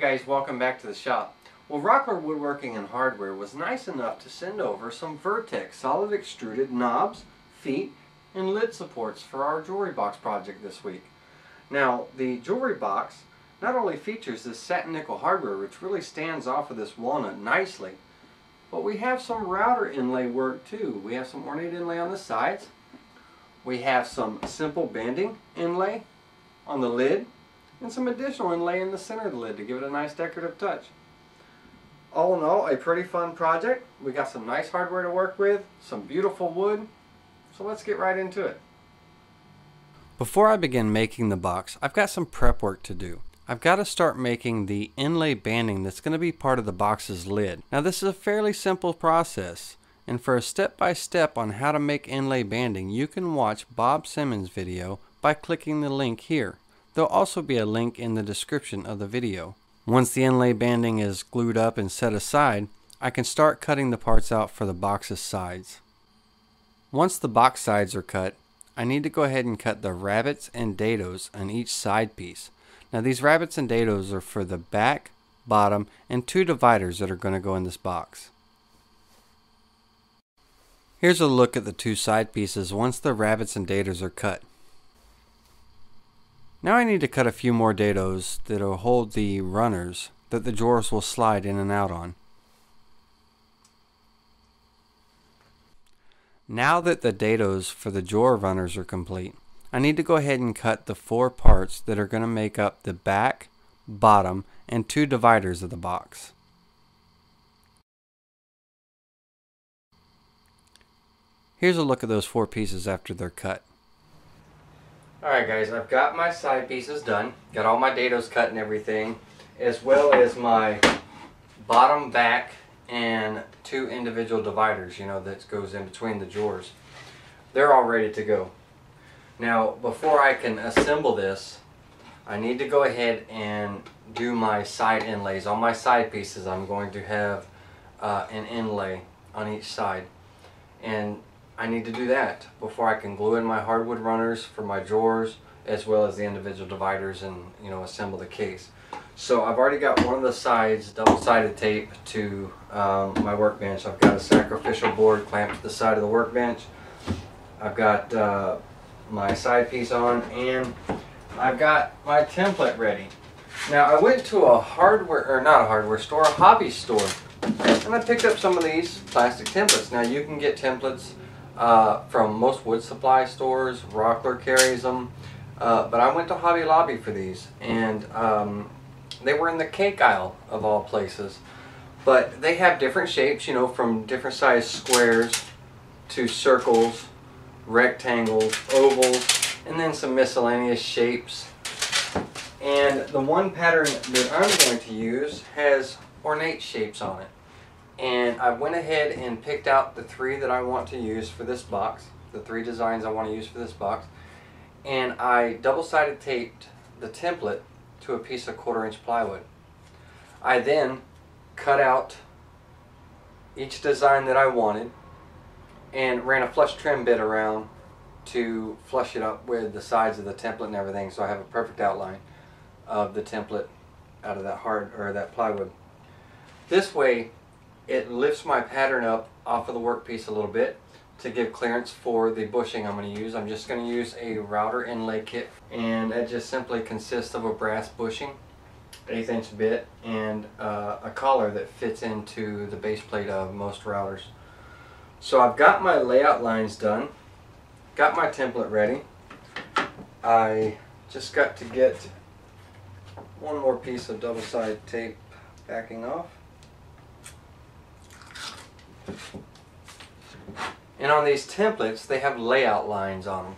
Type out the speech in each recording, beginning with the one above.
guys, welcome back to the shop. Well, Rockler Woodworking and Hardware was nice enough to send over some Vertex solid extruded knobs, feet, and lid supports for our jewelry box project this week. Now, the jewelry box not only features this satin nickel hardware, which really stands off of this walnut nicely, but we have some router inlay work too. We have some ornate inlay on the sides. We have some simple banding inlay on the lid, and some additional inlay in the center of the lid to give it a nice decorative touch. All in all, a pretty fun project. We got some nice hardware to work with, some beautiful wood, so let's get right into it. Before I begin making the box, I've got some prep work to do. I've got to start making the inlay banding that's going to be part of the box's lid. Now this is a fairly simple process, and for a step-by-step on how to make inlay banding, you can watch Bob Simmons' video by clicking the link here. There'll also be a link in the description of the video. Once the inlay banding is glued up and set aside, I can start cutting the parts out for the box's sides. Once the box sides are cut, I need to go ahead and cut the rabbets and dados on each side piece. Now these rabbets and dados are for the back, bottom, and two dividers that are going to go in this box. Here's a look at the two side pieces once the rabbets and dados are cut. Now I need to cut a few more dados that will hold the runners that the drawers will slide in and out on. Now that the dados for the drawer runners are complete, I need to go ahead and cut the four parts that are going to make up the back, bottom, and two dividers of the box. Here's a look at those four pieces after they're cut. Alright guys, I've got my side pieces done, got all my dados cut and everything, as well as my bottom, back, and two individual dividers, that goes in between the drawers. They're all ready to go. Now, before I can assemble this, I need to go ahead and do my side inlays. On my side pieces, I'm going to have an inlay on each side. And I need to do that before I can glue in my hardwood runners for my drawers, as well as the individual dividers, and assemble the case. So I've already got one of the sides double-sided tape to my workbench. I've got a sacrificial board clamped to the side of the workbench. I've got my side piece on, and I've got my template ready. Now I went to a hobby store, and I picked up some of these plastic templates. Now you can get templates from most wood supply stores. Rockler carries them, but I went to Hobby Lobby for these, and they were in the cake aisle of all places. But they have different shapes, from different size squares to circles, rectangles, ovals, and then some miscellaneous shapes. And the one pattern that I'm going to use has ornate shapes on it. And I went ahead and picked out the three that I want to use for this box, the three designs I want to use for this box, and I double-sided taped the template to a piece of 1/4-inch plywood. I then cut out each design that I wanted and ran a flush trim bit around to flush it up with the sides of the template and everything, so I have a perfect outline of the template out of that plywood. This way it lifts my pattern up off of the workpiece a little bit to give clearance for the bushing I'm going to use. I'm just going to use a router inlay kit, and it just simply consists of a brass bushing, 1/8 inch bit, and a collar that fits into the base plate of most routers. So I've got my layout lines done, got my template ready. I just got to get one more piece of double-sided tape backing off. And on these templates, they have layout lines on them,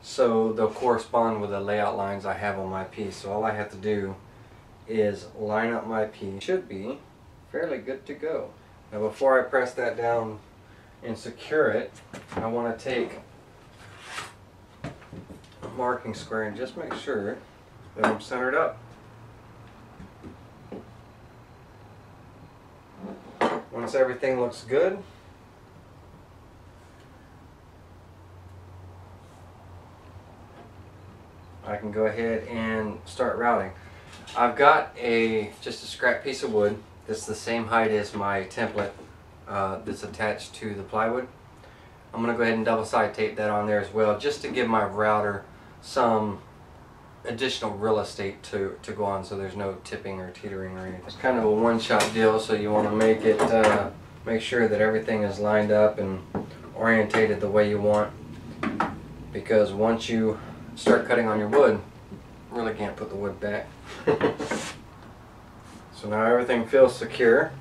so they'll correspond with the layout lines I have on my piece. So all I have to do is line up my piece. Should be fairly good to go. Now before I press that down and secure it, I want to take a marking square and just make sure that I'm centered up. Once everything looks good, I can go ahead and start routing. I've got just a scrap piece of wood that's the same height as my template that's attached to the plywood. I'm going to go ahead and double side tape that on there as well, just to give my router some additional real estate to go on, so there's no tipping or teetering or anything. It's kind of a one-shot deal, so you want to make sure that everything is lined up and orientated the way you want, because once you start cutting on your wood, you really can't put the wood back. So now everything feels secure.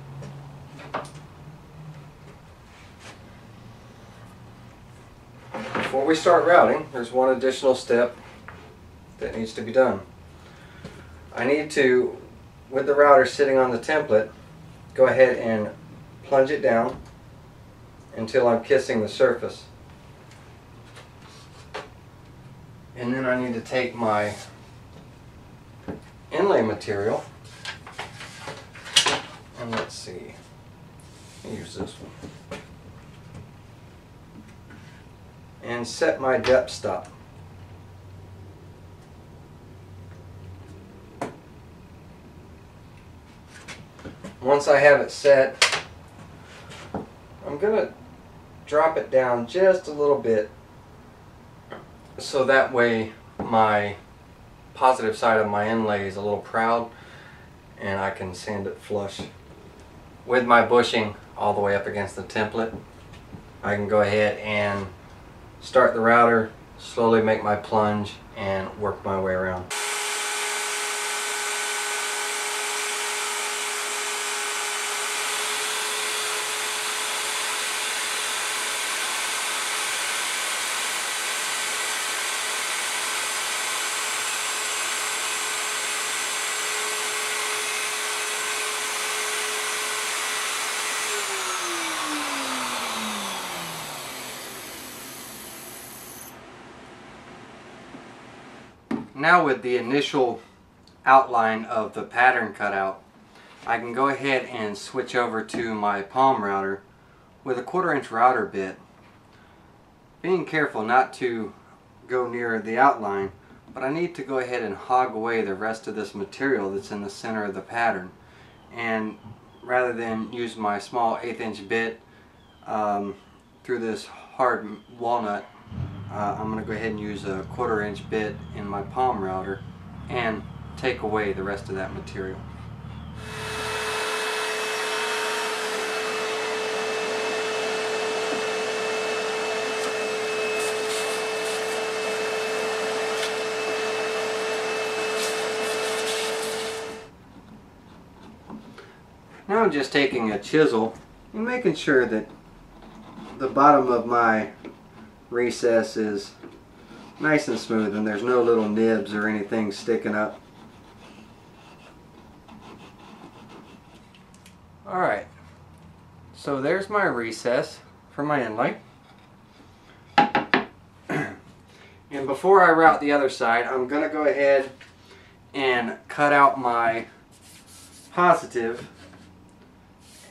Before we start routing, there's one additional step that needs to be done. I need to, with the router sitting on the template, go ahead and plunge it down until I'm kissing the surface. And then I need to take my inlay material, and let's see, I'll use this one, and set my depth stop. Once I have it set, I'm going to drop it down just a little bit, so that way my positive side of my inlay is a little proud and I can sand it flush. With my bushing all the way up against the template, I can go ahead and start the router, slowly make my plunge, and work my way around. Now with the initial outline of the pattern cut out, I can go ahead and switch over to my palm router with a 1/4 inch router bit, being careful not to go near the outline, but I need to go ahead and hog away the rest of this material that's in the center of the pattern. And rather than use my small 1/8 inch bit through this hard walnut, I'm going to go ahead and use a 1/4 inch bit in my palm router and take away the rest of that material. Now I'm just taking a chisel and making sure that the bottom of my recess is nice and smooth and there's no little nibs or anything sticking up. Alright, so there's my recess for my inlay. And before I route the other side, I'm going to go ahead and cut out my positive,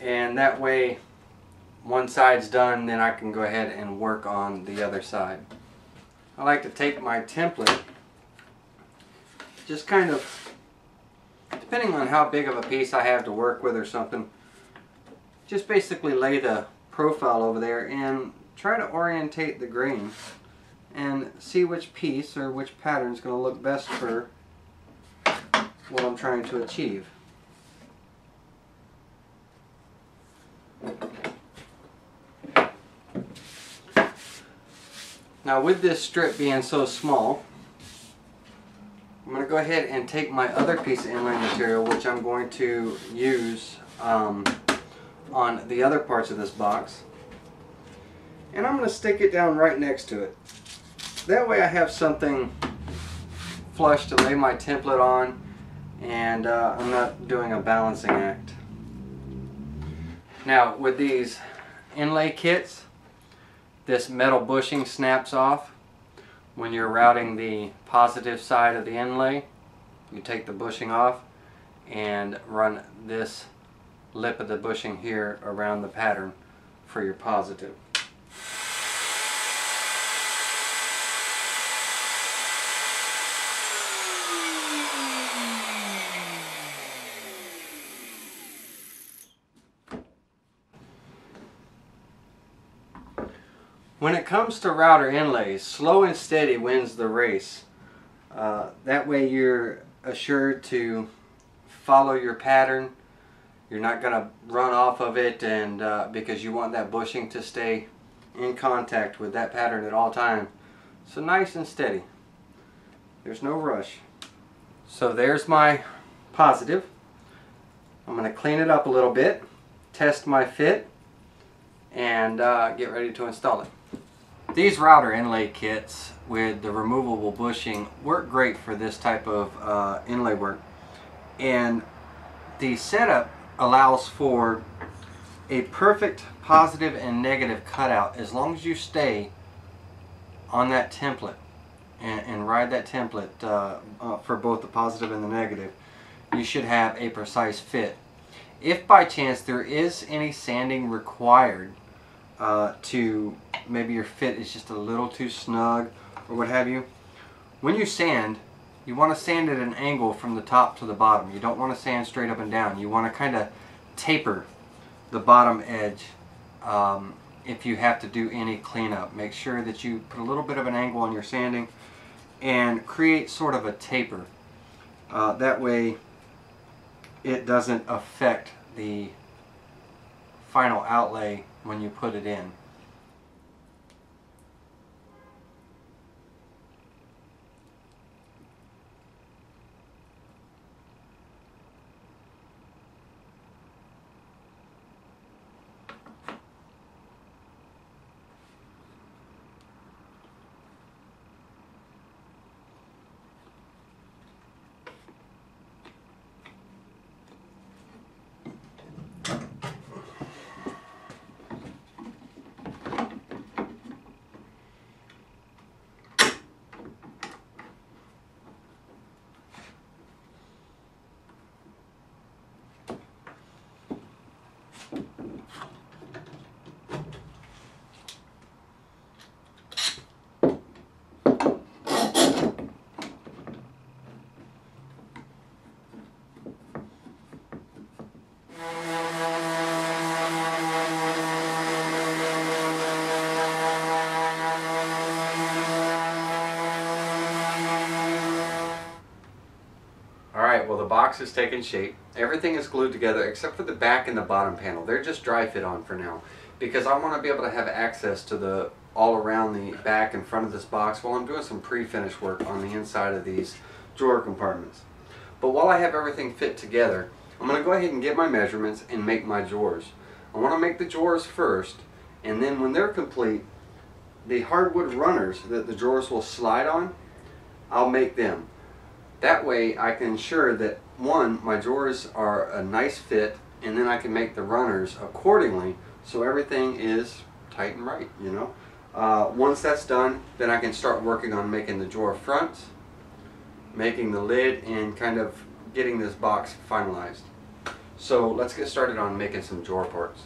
and that way one side's done, then I can go ahead and work on the other side. I like to take my template, just kind of, depending on how big of a piece I have to work with or something, just basically lay the profile over there and try to orientate the grain and see which piece or which pattern is going to look best for what I'm trying to achieve. Now with this strip being so small, I'm going to go ahead and take my other piece of inlay material, which I'm going to use on the other parts of this box, and I'm going to stick it down right next to it. That way I have something flush to lay my template on, and I'm not doing a balancing act. Now with these inlay kits, this metal bushing snaps off. When you're routing the positive side of the inlay, you take the bushing off and run this lip of the bushing here around the pattern for your positive. When it comes to router inlays, slow and steady wins the race. That way you're assured to follow your pattern. You're not going to run off of it, and because you want that bushing to stay in contact with that pattern at all times. So nice and steady. There's no rush. So there's my positive. I'm going to clean it up a little bit, test my fit, and get ready to install it. These router inlay kits with the removable bushing work great for this type of inlay work. And the setup allows for a perfect positive and negative cutout as long as you stay on that template and ride that template for both the positive and the negative. You should have a precise fit. If by chance there is any sanding required, to maybe your fit is just a little too snug or what have you, when you sand, you want to sand at an angle from the top to the bottom. You don't want to sand straight up and down. You want to kind of taper the bottom edge if you have to do any cleanup. Make sure that you put a little bit of an angle on your sanding and create sort of a taper. That way it doesn't affect the final outlay when you put it in. Alright, well, the box is taking shape. Everything is glued together except for the back and the bottom panel. They're just dry fit on for now because I want to be able to have access to the all around the back and front of this box while I'm doing some pre-finish work on the inside of these drawer compartments. But while I have everything fit together, I'm going to go ahead and get my measurements and make my drawers. I want to make the drawers first, and then when they're complete, the hardwood runners that the drawers will slide on, I'll make them. That way I can ensure that, one, my drawers are a nice fit, and then I can make the runners accordingly so everything is tight and right, you know. Once that's done, then I can start working on making the drawer fronts, making the lid, and kind of getting this box finalized. So let's get started on making some drawer parts.